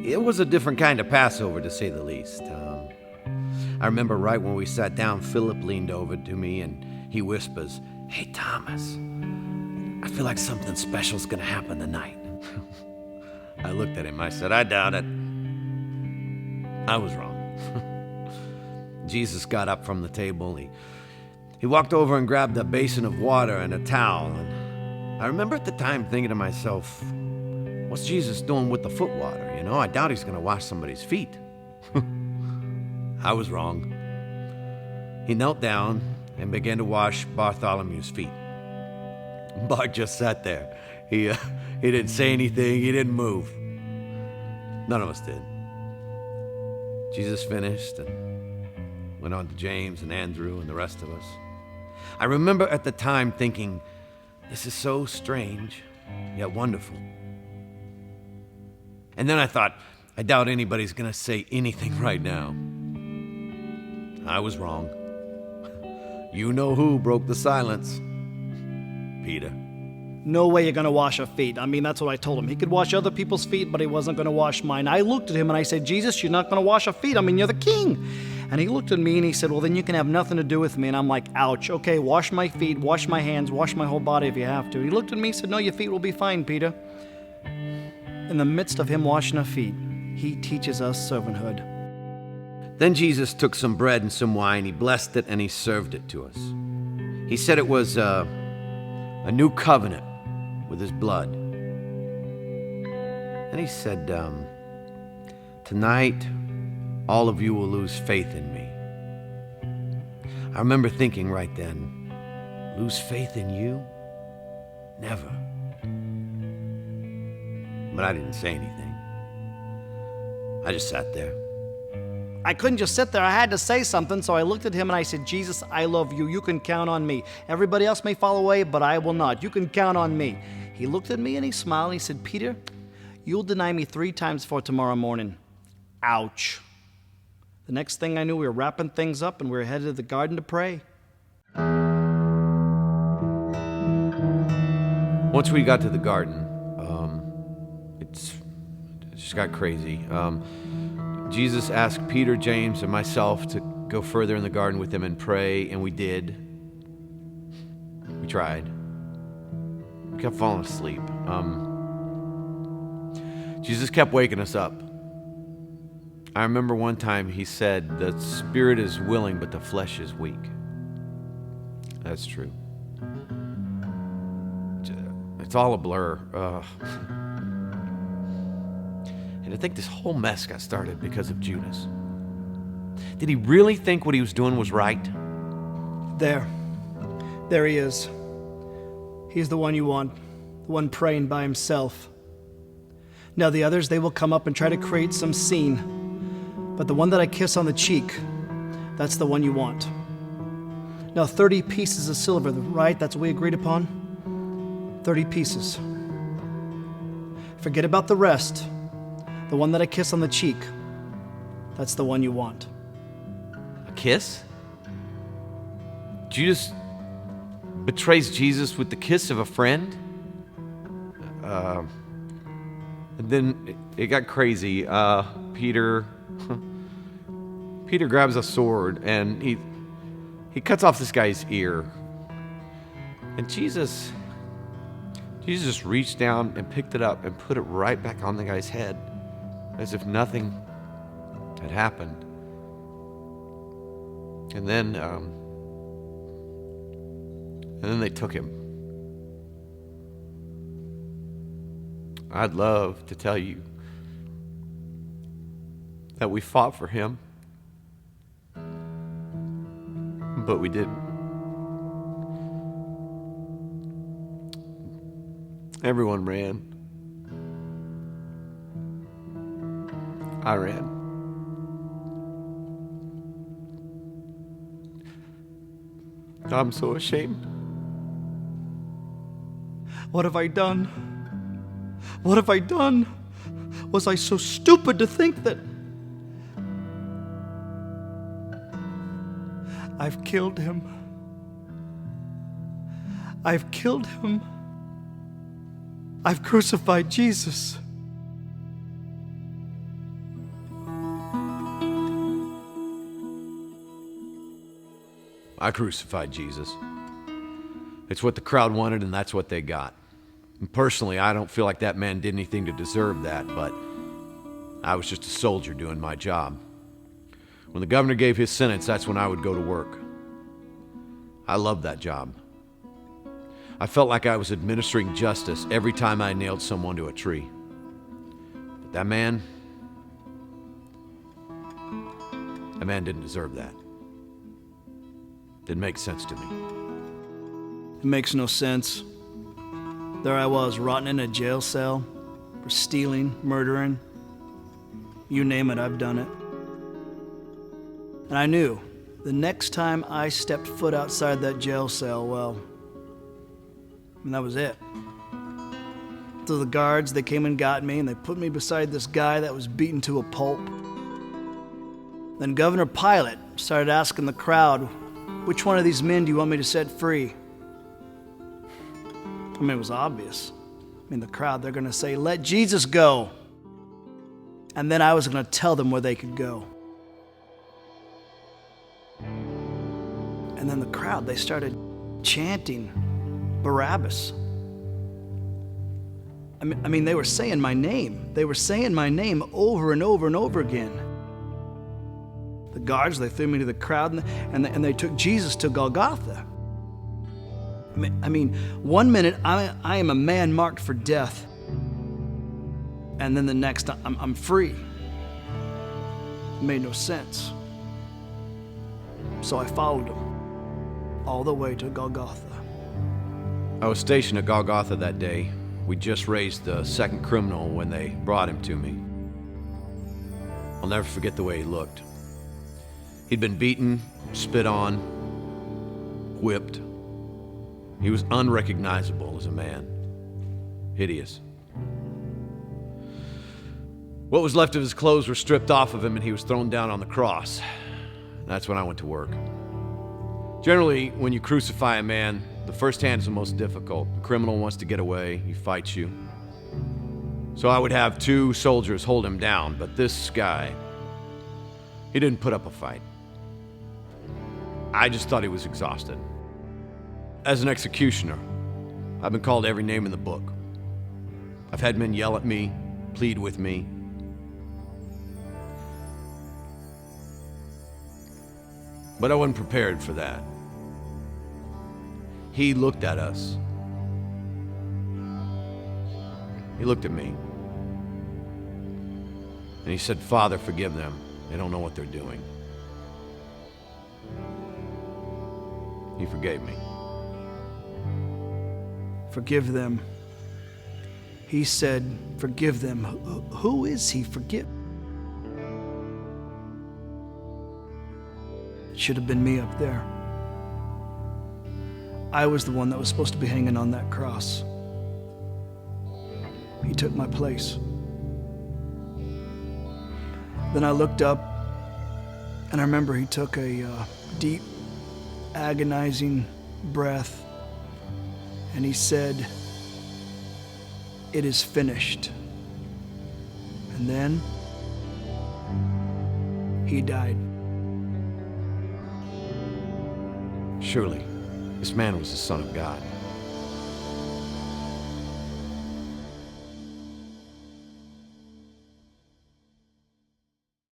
It was a different kind of Passover, to say the least. I remember right when we sat down, Philip leaned over to me and he whispers, "Hey, Thomas, I feel like something special's gonna happen tonight." I looked at him. I said, "I doubt it." I was wrong. Jesus got up from the table. He walked over and grabbed a basin of water and a towel. And I remember at the time thinking to myself, what's Jesus doing with the foot water? I doubt he's going to wash somebody's feet. I was wrong. He knelt down and began to wash Bartholomew's feet. Bart just sat there. He didn't say anything. He didn't move. None of us did. Jesus finished and went on to James and Andrew and the rest of us. I remember at the time thinking, this is so strange, yet wonderful. And then I thought, I doubt anybody's going to say anything right now. I was wrong. You know who broke the silence? Peter. No way you're going to wash our feet. I mean, that's what I told him. He could wash other people's feet, but he wasn't going to wash mine. I looked at him and I said, Jesus, you're not going to wash our feet. I mean, you're the king. And he looked at me and he said, well, then you can have nothing to do with me. And I'm like, ouch. Okay, wash my feet, wash my hands, wash my whole body if you have to. He looked at me and said, no, your feet will be fine, Peter. In the midst of him washing our feet, he teaches us servanthood. Then Jesus took some bread and some wine. He blessed it and he served it to us. He said it was a new covenant with his blood. And he said, tonight, all of you will lose faith in me. I remember thinking right then, lose faith in you? Never. But I didn't say anything. I just sat there. I couldn't just sit there. I had to say something, so I looked at him and I said, Jesus, I love you. You can count on me. Everybody else may fall away, but I will not. You can count on me. He looked at me and he smiled. He said, Peter, you'll deny me 3 times for tomorrow morning. Ouch. The next thing I knew, we were wrapping things up and we were headed to the garden to pray. Once we got to the garden, it just got crazy. Jesus asked Peter, James, and myself to go further in the garden with him and pray, and we did. We tried. We kept falling asleep. Jesus kept waking us up. I remember one time he said, the spirit is willing, but the flesh is weak. That's true. It's all a blur. And I think this whole mess got started because of Judas. Did he really think what he was doing was right? There he is. He's the one you want, the one praying by himself. Now the others, they will come up and try to create some scene. But the one that I kiss on the cheek, that's the one you want. Now 30 pieces of silver, right? That's what we agreed upon? 30 pieces. Forget about the rest. The one that I kiss on the cheek, that's the one you want. A kiss? Judas betrays Jesus with the kiss of a friend? And then it got crazy. Peter grabs a sword and he cuts off this guy's ear. And Jesus just reached down and picked it up and put it right back on the guy's head, as if nothing had happened. And then they took him. I'd love to tell you that we fought for him, but we didn't. Everyone ran. I ran. I'm so ashamed. What have I done? What have I done? Was I so stupid to think that I've killed him? I've killed him. I've crucified Jesus. I crucified Jesus. It's what the crowd wanted, and that's what they got. And personally, I don't feel like that man did anything to deserve that, but I was just a soldier doing my job. When the governor gave his sentence, that's when I would go to work. I loved that job. I felt like I was administering justice every time I nailed someone to a tree. But that man didn't deserve that. Didn't make sense to me. It makes no sense. There I was, rotting in a jail cell for stealing, murdering. You name it, I've done it. And I knew the next time I stepped foot outside that jail cell, well, and that was it. So the guards, they came and got me, and they put me beside this guy that was beaten to a pulp. Then Governor Pilate started asking the crowd, which one of these men do you want me to set free? I mean, it was obvious. I mean, the crowd, they're going to say, let Jesus go. And then I was going to tell them where they could go. And then the crowd, they started chanting Barabbas. I mean, they were saying my name. They were saying my name over and over and over again. The guards, they threw me to the crowd, and they took Jesus to Golgotha. I mean, one minute I am a man marked for death, and then the next I'm free. It made no sense. So I followed him all the way to Golgotha. I was stationed at Golgotha that day. We just raised the second criminal when they brought him to me. I'll never forget the way he looked. He'd been beaten, spit on, whipped. He was unrecognizable as a man. Hideous. What was left of his clothes were stripped off of him, and he was thrown down on the cross. That's when I went to work. Generally, when you crucify a man, the first hand is the most difficult. The criminal wants to get away, he fights you. So I would have 2 soldiers hold him down, but this guy, he didn't put up a fight. I just thought he was exhausted. As an executioner, I've been called every name in the book. I've had men yell at me, plead with me. But I wasn't prepared for that. He looked at us. He looked at me. And he said, "Father, forgive them. They don't know what they're doing." He forgave me. Forgive them. He said, forgive them. Who is he? Forgive. It should have been me up there. I was the one that was supposed to be hanging on that cross. He took my place. Then I looked up, and I remember he took a deep, agonizing breath, and he said, "It is finished." And then he died. Surely, this man was the Son of God.